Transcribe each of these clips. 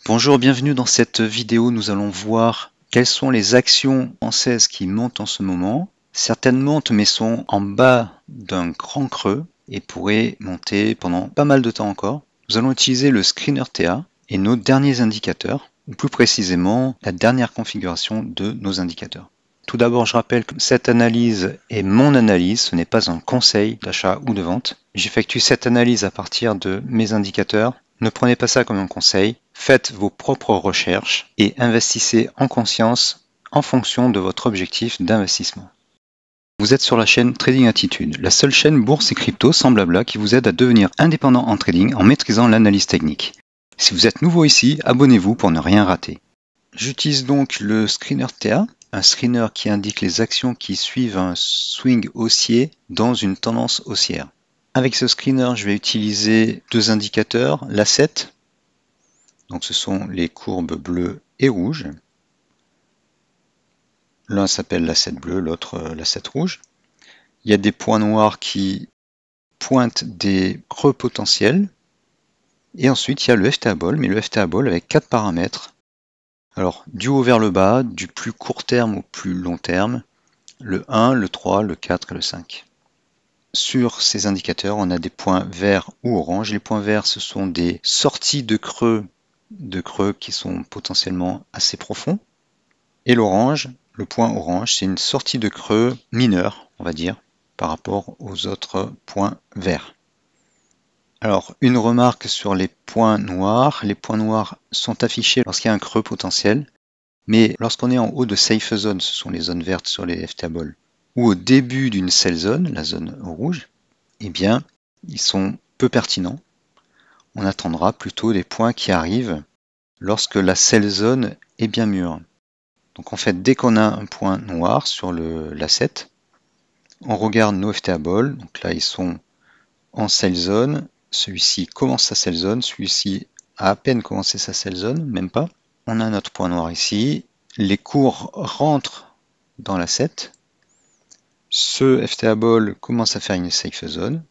Bonjour, bienvenue dans cette vidéo. Nous allons voir quelles sont les actions françaises qui montent en ce moment. Certaines montent mais sont en bas d'un grand creux et pourraient monter pendant pas mal de temps encore. Nous allons utiliser le screener TA et nos derniers indicateurs, ou plus précisément la dernière configuration de nos indicateurs. Tout d'abord, je rappelle que cette analyse est mon analyse, ce n'est pas un conseil d'achat ou de vente. J'effectue cette analyse à partir de mes indicateurs. Ne prenez pas ça comme un conseil, faites vos propres recherches et investissez en conscience en fonction de votre objectif d'investissement. Vous êtes sur la chaîne Trading Attitude, la seule chaîne bourse et crypto sans blabla qui vous aide à devenir indépendant en trading en maîtrisant l'analyse technique. Si vous êtes nouveau ici, abonnez-vous pour ne rien rater. J'utilise donc le screener TA, un screener qui indique les actions qui suivent un swing haussier dans une tendance haussière. Avec ce screener, je vais utiliser deux indicateurs, l'asset, donc ce sont les courbes bleues et rouges. L'un s'appelle l'asset bleu, l'autre l'asset rouge. Il y a des points noirs qui pointent des creux potentiels. Et ensuite, il y a le FTA Ball, mais le FTA Ball avec 4 paramètres. Alors, du haut vers le bas, du plus court terme au plus long terme, le 1, le 3, le 4 et le 5. Sur ces indicateurs, on a des points verts ou orange. Les points verts, ce sont des sorties de creux qui sont potentiellement assez profonds. Et l'orange, le point orange, c'est une sortie de creux mineure, on va dire, par rapport aux autres points verts. Alors, une remarque sur les points noirs. Les points noirs sont affichés lorsqu'il y a un creux potentiel, mais lorsqu'on est en haut de safe zone, ce sont les zones vertes sur les FTA Ball, ou au début d'une sell zone, la zone rouge, eh bien, ils sont peu pertinents. On attendra plutôt des points qui arrivent lorsque la sell zone est bien mûre. Donc en fait, dès qu'on a un point noir sur l'asset, on regarde nos FTA Ball. Donc là, ils sont en sell zone. Celui-ci commence sa sell zone. Celui-ci a à peine commencé sa sell zone, même pas. On a notre point noir ici. Les cours rentrent dans l'asset. Ce FTA Ball commence à faire une safe zone.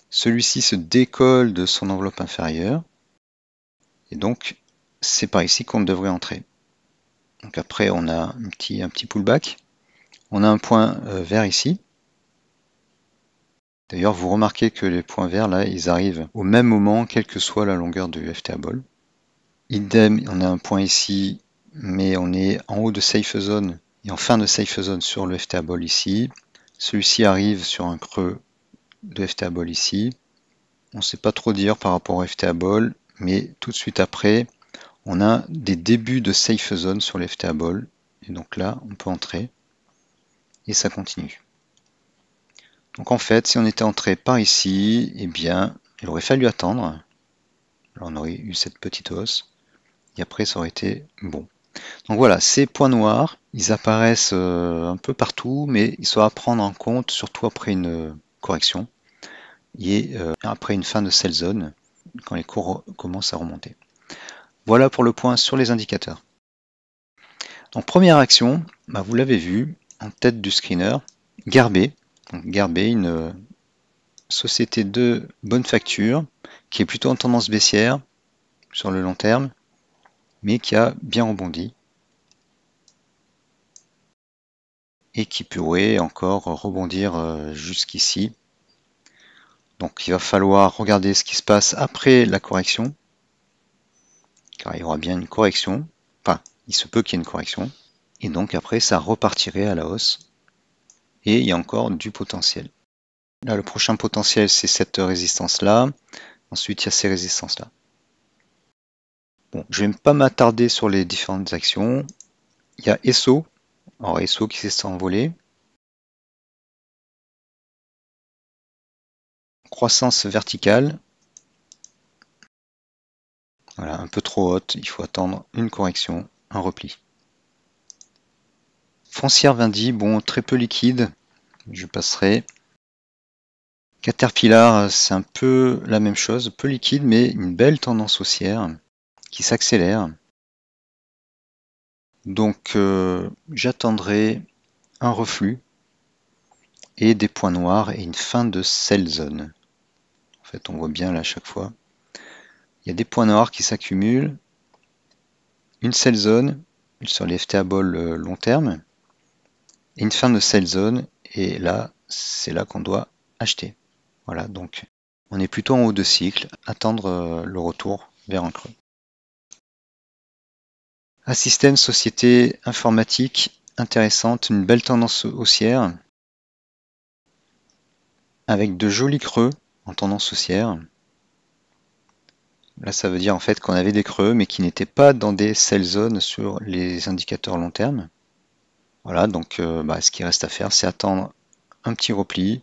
Celui-ci se décolle de son enveloppe inférieure. Et donc, c'est par ici qu'on devrait entrer. Donc après, on a un petit pullback. On a un point vert ici. D'ailleurs, vous remarquez que les points verts, là, ils arrivent au même moment, quelle que soit la longueur du FTA Ball. Idem, on a un point ici, mais on est en haut de safe zone et en fin de safe zone sur le FTA Ball ici. Celui-ci arrive sur un creux de FTA Ball ici. On ne sait pas trop dire par rapport au FTA Ball, mais tout de suite après, on a des débuts de safe zone sur les FTA Ball. Et donc là, on peut entrer et ça continue. Donc en fait, si on était entré par ici, eh bien, il aurait fallu attendre. Là, on aurait eu cette petite hausse. Et après, ça aurait été bon. Donc voilà, ces points noirs, ils apparaissent un peu partout, mais ils sont à prendre en compte, surtout après une correction et après une fin de sell zone, quand les cours commencent à remonter. Voilà pour le point sur les indicateurs. Donc première action, vous l'avez vu, en tête du screener, Garbé. Donc Garbé, une société de bonne facture, qui est plutôt en tendance baissière sur le long terme, mais qui a bien rebondi et qui pourrait encore rebondir jusqu'ici. Donc il va falloir regarder ce qui se passe après la correction, car il y aura bien une correction, enfin il se peut qu'il y ait une correction, et donc après ça repartirait à la hausse, et il y a encore du potentiel. Là le prochain potentiel c'est cette résistance là, ensuite il y a ces résistances là. Bon, je ne vais pas m'attarder sur les différentes actions. Il y a ESSO, alors ESSO qui s'est envolé. Croissance verticale. Voilà, un peu trop haute, il faut attendre une correction, un repli. Foncière Vindy, bon, très peu liquide, je passerai. Caterpillar, c'est un peu la même chose, peu liquide, mais une belle tendance haussière qui s'accélère. Donc j'attendrai un reflux et des points noirs et une fin de sell zone. En fait, on voit bien là à chaque fois. Il y a des points noirs qui s'accumulent une sell zone sur les FTA Ball long terme et une fin de sell zone, et là c'est là qu'on doit acheter. Voilà, donc on est plutôt en haut de cycle, attendre le retour vers un creux. Assystem, société informatique intéressante, une belle tendance haussière avec de jolis creux en tendance haussière. Là, ça veut dire en fait qu'on avait des creux, mais qui n'étaient pas dans des sell zones sur les indicateurs long terme. Voilà, donc ce qui reste à faire, c'est attendre un petit repli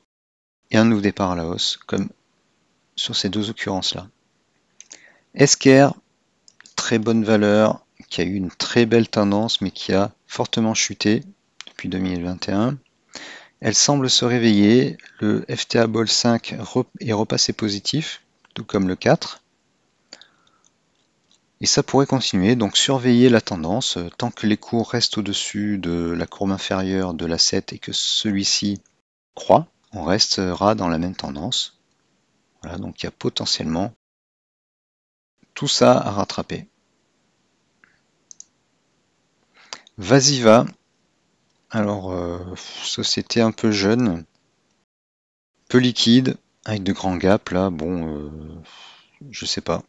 et un nouveau départ à la hausse, comme sur ces deux occurrences-là. Esker, très bonne valeur, qui a eu une très belle tendance, mais qui a fortement chuté depuis 2021. Elle semble se réveiller. Le FTA Ball 5 est repassé positif, tout comme le 4. Et ça pourrait continuer, donc surveiller la tendance. Tant que les cours restent au-dessus de la courbe inférieure de l'asset et que celui-ci croît, on restera dans la même tendance. Voilà, donc il y a potentiellement tout ça à rattraper. Vasiva, alors société un peu jeune, peu liquide, avec de grands gaps là, bon, je sais pas.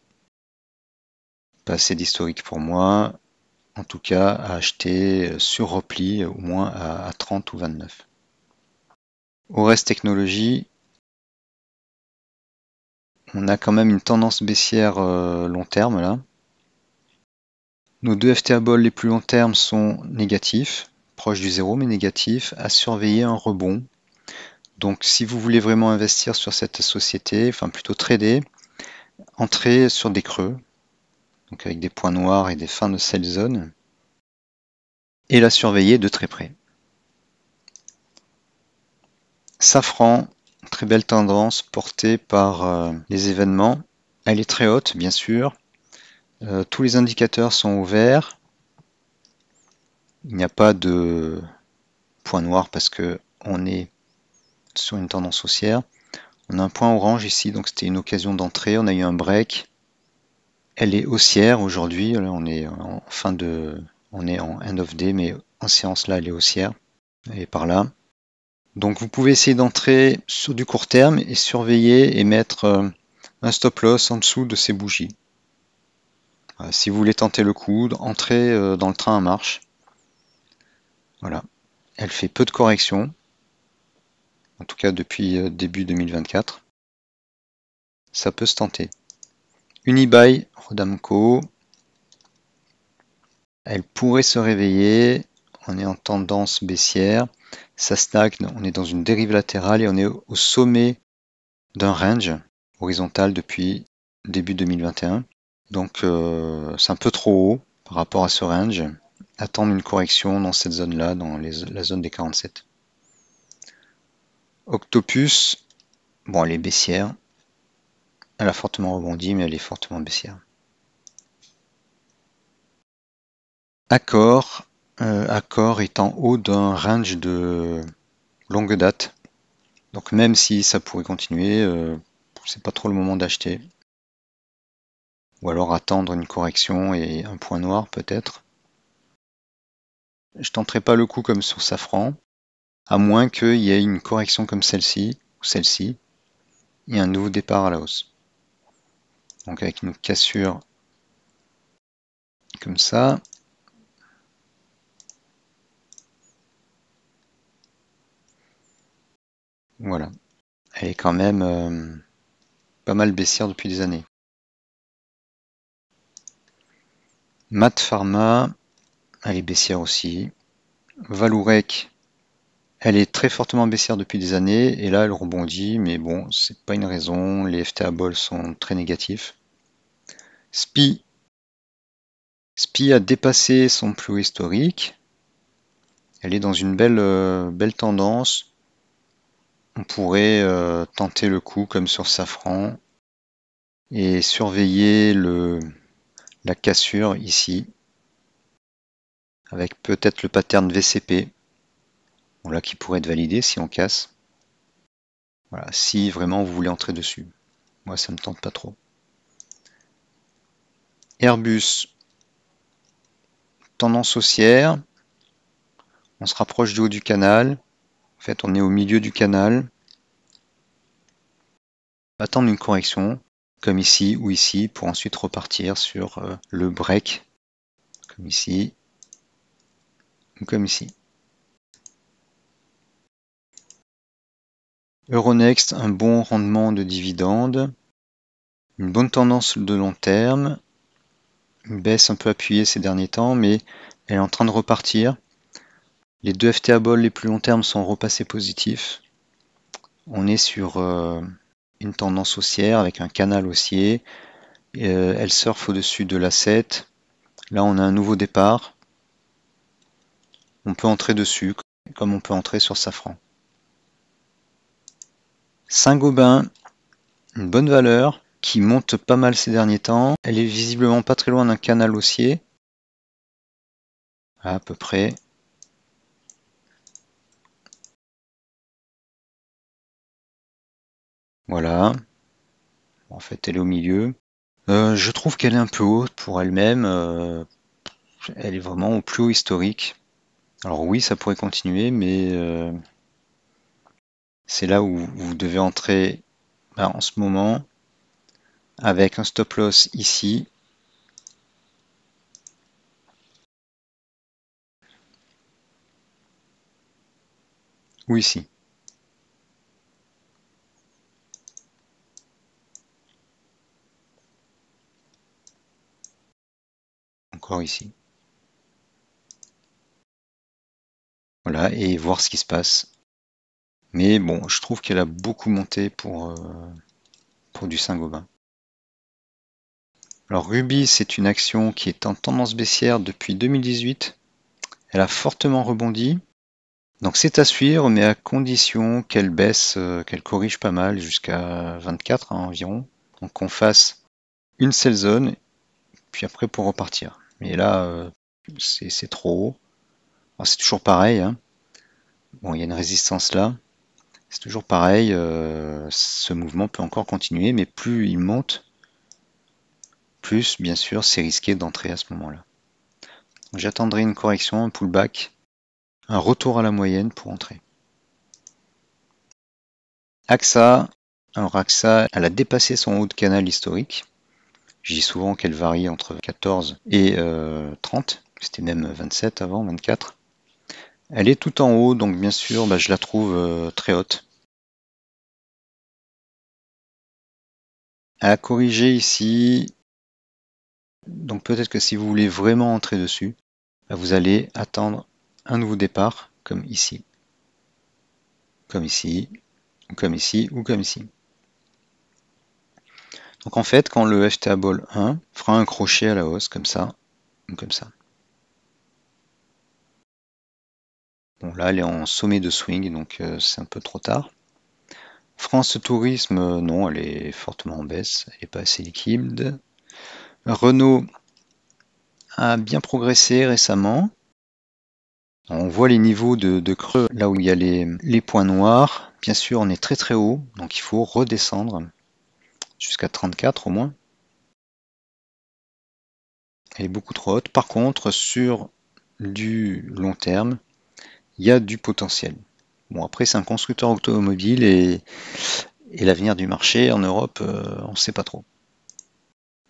Pas assez d'historique pour moi. En tout cas, à acheter sur repli au moins à 30 ou 29. Ores Technologies, on a quand même une tendance baissière long terme là. Nos deux FTA Ball les plus long terme sont négatifs, proches du zéro mais négatifs, à surveiller un rebond. Donc si vous voulez vraiment investir sur cette société, enfin plutôt trader, entrez sur des creux, donc avec des points noirs et des fins de sell zone, et la surveiller de très près. Safran, très belle tendance portée par les événements. Elle est très haute, bien sûr. Tous les indicateurs sont au vert. Il n'y a pas de point noir parce que on est sur une tendance haussière. On a un point orange ici, donc c'était une occasion d'entrée. On a eu un break. Elle est haussière aujourd'hui. On est en on est en end of day, mais en séance là, elle est haussière. Elle est par là. Donc vous pouvez essayer d'entrer sur du court terme et surveiller et mettre un stop loss en dessous de ces bougies. Si vous voulez tenter le coup, entrez dans le train en marche. Voilà. Elle fait peu de corrections, en tout cas depuis début 2024. Ça peut se tenter. Unibail, Rodamco, elle pourrait se réveiller. On est en tendance baissière. Ça stagne, on est dans une dérive latérale et on est au sommet d'un range horizontal depuis début 2021. Donc c'est un peu trop haut par rapport à ce range. Attendre une correction dans cette zone-là, dans la zone des 47. Octopus, bon, elle est baissière. Elle a fortement rebondi, mais elle est fortement baissière. Accor, Accor est en haut d'un range de longue date. Donc même si ça pourrait continuer, c'est pas trop le moment d'acheter. Ou alors attendre une correction et un point noir peut-être. Je tenterai pas le coup comme sur Safran, à moins qu'il y ait une correction comme celle-ci ou celle-ci, et un nouveau départ à la hausse. Donc avec une cassure comme ça. Voilà. Elle est quand même pas mal baissière depuis des années. Mat Pharma, elle est baissière aussi. Vallourec, elle est très fortement baissière depuis des années et là elle rebondit, mais bon, c'est pas une raison. Les FTA Ball sont très négatifs. SPI a dépassé son plus haut historique. Elle est dans une belle tendance. On pourrait tenter le coup comme sur Safran et surveiller la cassure ici avec peut-être le pattern VCP. Voilà, qui pourrait être validé si on casse. Voilà, si vraiment vous voulez entrer dessus. Moi, ça me tente pas trop. Airbus, tendance haussière. On se rapproche du haut du canal. En fait, on est au milieu du canal. Attendre une correction, comme ici ou ici, pour ensuite repartir sur le break, comme ici ou comme ici. Euronext, un bon rendement de dividendes, une bonne tendance de long terme, une baisse un peu appuyée ces derniers temps, mais elle est en train de repartir. Les deux FTA Ball les plus long terme sont repassés positifs. On est sur une tendance haussière avec un canal haussier. Elle surfe au-dessus de la 7. Là, on a un nouveau départ. On peut entrer dessus, comme on peut entrer sur Safran. Saint-Gobain, une bonne valeur, qui monte pas mal ces derniers temps. Elle est visiblement pas très loin d'un canal haussier. À peu près. Voilà. En fait, elle est au milieu. Je trouve qu'elle est un peu haute pour elle-même. Elle est vraiment au plus haut historique. Alors oui, ça pourrait continuer, mais c'est là où vous devez entrer en ce moment avec un stop loss ici. Ou ici. Encore ici. Voilà, et voir ce qui se passe. Mais bon, je trouve qu'elle a beaucoup monté pour du Saint-Gobain. Alors Ruby, c'est une action qui est en tendance baissière depuis 2018. Elle a fortement rebondi. Donc c'est à suivre, mais à condition qu'elle baisse, qu'elle corrige pas mal jusqu'à 24 environ. Donc qu'on fasse une sell zone, puis après pour repartir. Mais là, c'est trop haut. Alors, c'est toujours pareil, hein. Bon, il y a une résistance là. C'est toujours pareil, ce mouvement peut encore continuer, mais plus il monte, plus bien sûr c'est risqué d'entrer à ce moment-là. J'attendrai une correction, un pullback, un retour à la moyenne pour entrer. AXA, alors AXA, elle a dépassé son haut de canal historique. Je dis souvent qu'elle varie entre 14 et 30, c'était même 27 avant, 24. Elle est tout en haut, donc bien sûr, je la trouve très haute. Elle a corrigé ici, donc peut-être que si vous voulez vraiment entrer dessus, vous allez attendre un nouveau départ, comme ici, comme ici, ou comme ici, ou comme ici. Donc en fait, quand le FTA Ball 1 fera un crochet à la hausse, comme ça, ou comme ça. Bon là, elle est en sommet de swing, donc c'est un peu trop tard. France Tourisme, non, elle est fortement en baisse, elle n'est pas assez liquide. Renault a bien progressé récemment. On voit les niveaux de creux là où il y a les points noirs. Bien sûr, on est très très haut, donc il faut redescendre jusqu'à 34 au moins. Elle est beaucoup trop haute. Par contre, sur du long terme, il y a du potentiel. Bon, après, c'est un constructeur automobile et l'avenir du marché en Europe, on ne sait pas trop.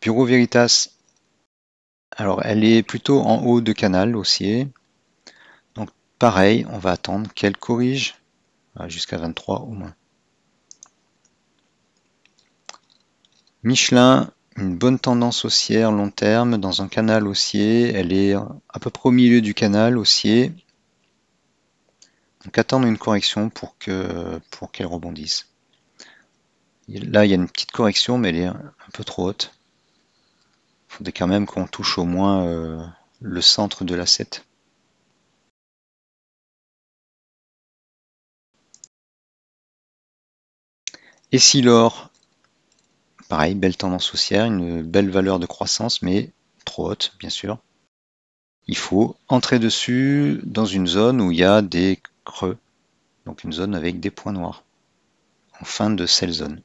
Bureau Veritas, alors elle est plutôt en haut de canal haussier. Donc pareil, on va attendre qu'elle corrige jusqu'à 23 au moins. Michelin, une bonne tendance haussière long terme dans un canal haussier. Elle est à peu près au milieu du canal haussier. Donc attendre une correction pour qu'elle rebondisse. Là, il y a une petite correction, mais elle est un peu trop haute. Il faudrait quand même qu'on touche au moins le centre de l'asset. Et si l'or, pareil, belle tendance haussière, une belle valeur de croissance, mais trop haute, bien sûr. Il faut entrer dessus dans une zone où il y a des creux, donc une zone avec des points noirs, en fin de sell zone.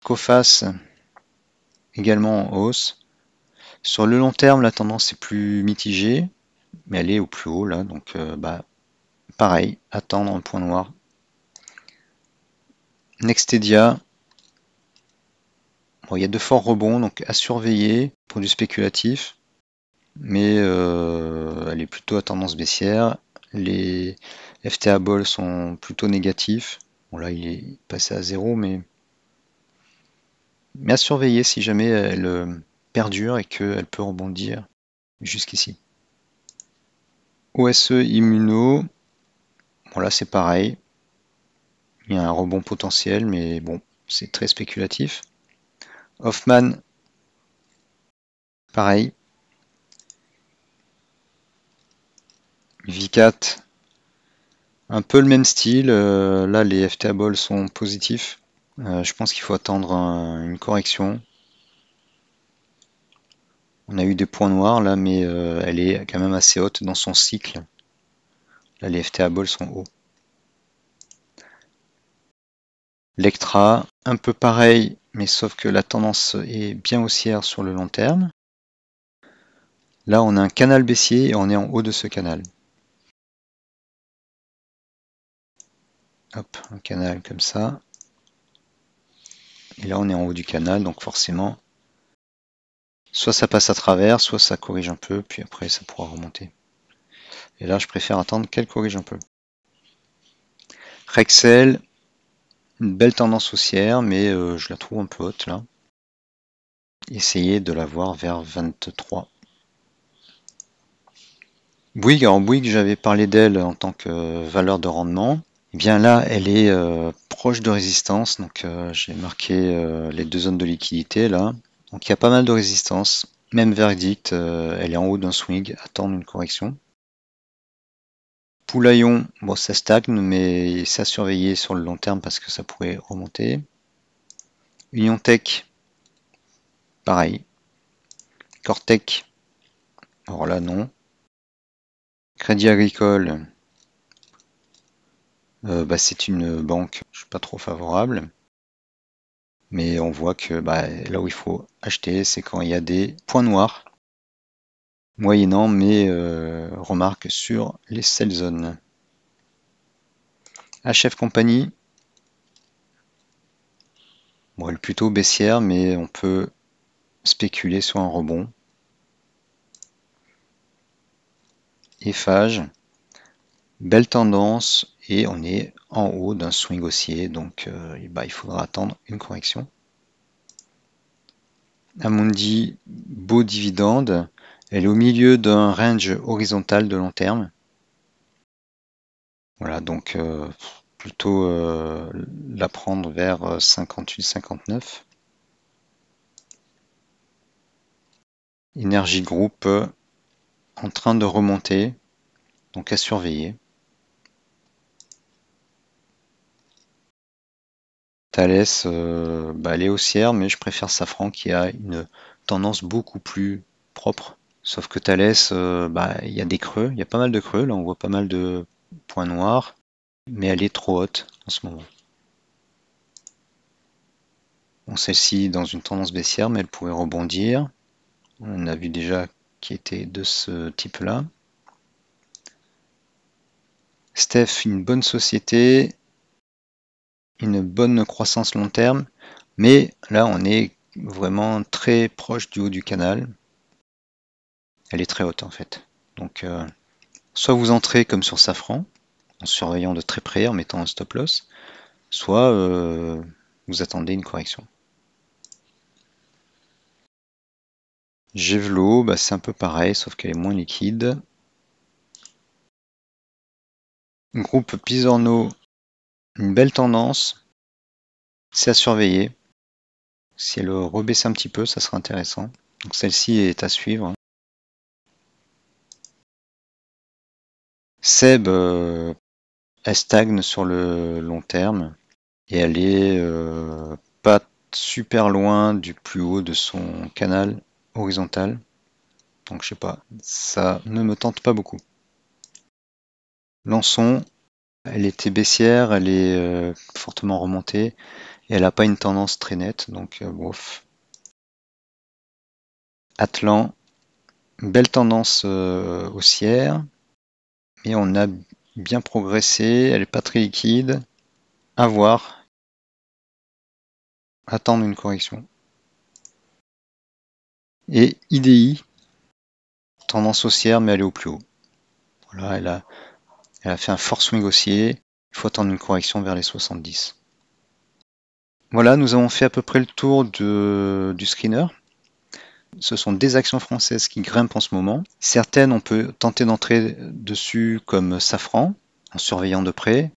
Coface, également en hausse, Sur le long terme, la tendance est plus mitigée, mais elle est au plus haut là, donc pareil, attendre un point noir. Nextedia, bon, il y a de forts rebonds, donc à surveiller pour du spéculatif, mais elle est plutôt à tendance baissière. Les FTA Ball sont plutôt négatifs. Bon là il est passé à 0, mais à surveiller si jamais elle perdure et qu'elle peut rebondir jusqu'ici. OSE Immuno, bon là c'est pareil, il y a un rebond potentiel, mais bon, c'est très spéculatif. Hoffman, pareil. Vicat, un peu le même style. Là, les FTA Ball sont positifs. Je pense qu'il faut attendre une correction. On a eu des points noirs là, mais elle est quand même assez haute dans son cycle. Là, les FTA Ball sont hauts. Lectra, un peu pareil, mais sauf que la tendance est bien haussière sur le long terme. Là, on a un canal baissier et on est en haut de ce canal. Hop, un canal comme ça. Et là, on est en haut du canal, donc forcément, soit ça passe à travers, soit ça corrige un peu, puis après, ça pourra remonter. Et là, je préfère attendre qu'elle corrige un peu. Rexel, une belle tendance haussière, mais je la trouve un peu haute là. Essayez de la voir vers 23. Bouygues, alors Bouygues, j'avais parlé d'elle en tant que valeur de rendement. Et bien là, elle est proche de résistance, donc j'ai marqué les deux zones de liquidité là. Donc il y a pas mal de résistance. Même verdict, elle est en haut d'un swing, attendre une correction. Poulaillon, bon ça stagne, mais c'est à surveiller sur le long terme parce que ça pourrait remonter. Union Tech, pareil. Cortec, alors là non. Crédit Agricole, c'est une banque, je suis pas trop favorable. Mais on voit que là où il faut acheter, c'est quand il y a des points noirs, moyennant mes remarques sur les sell zones. HF Company, bon, elle est plutôt baissière, mais on peut spéculer sur un rebond. Eiffage, belle tendance et on est en haut d'un swing haussier, donc il faudra attendre une correction. Amundi, beau dividende, elle est au milieu d'un range horizontal de long terme. Voilà, donc plutôt la prendre vers 58-59. Energy Group en train de remonter, donc à surveiller. Thales, elle est haussière, mais je préfère Safran qui a une tendance beaucoup plus propre. Sauf que Thales, il y a des creux, il y a pas mal de creux, là on voit pas mal de points noirs, mais elle est trop haute en ce moment. Bon, celle-ci dans une tendance baissière, mais elle pourrait rebondir. On a vu déjà qui était de ce type-là. Steph, une bonne société, une bonne croissance long terme, mais là on est vraiment très proche du haut du canal. Elle est très haute en fait. Donc soit vous entrez comme sur Safran, en surveillant de très près, en mettant un stop loss, soit vous attendez une correction. Gévelo, c'est un peu pareil, sauf qu'elle est moins liquide. Groupe Pisorno, une belle tendance, c'est à surveiller. Si elle rebaisse un petit peu, ça sera intéressant. Donc celle-ci est à suivre. Seb, elle stagne sur le long terme et elle est pas super loin du plus haut de son canal horizontal. Donc je sais pas, ça ne me tente pas beaucoup. Lançon, elle était baissière, elle est fortement remontée et elle n'a pas une tendance très nette, donc bof. Atlan, belle tendance haussière, mais on a bien progressé, elle n'est pas très liquide. À voir, attendre une correction. Et IDI, tendance haussière, mais elle est au plus haut. Voilà, elle a fait un fort swing haussier. Il faut attendre une correction vers les 70. Voilà, nous avons fait à peu près le tour du screener. Ce sont des actions françaises qui grimpent en ce moment. Certaines, on peut tenter d'entrer dessus comme Safran, en surveillant de près.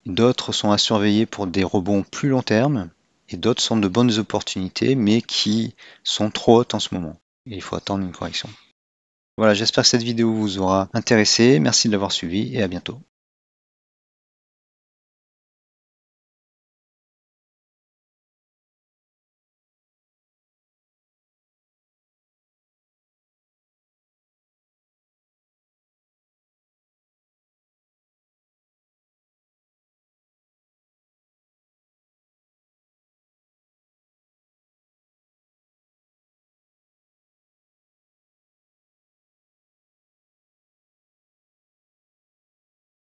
D'autres sont à surveiller pour des rebonds plus long terme. Et d'autres sont de bonnes opportunités, mais qui sont trop hautes en ce moment. Et il faut attendre une correction. Voilà, j'espère que cette vidéo vous aura intéressé. Merci de l'avoir suivi et à bientôt.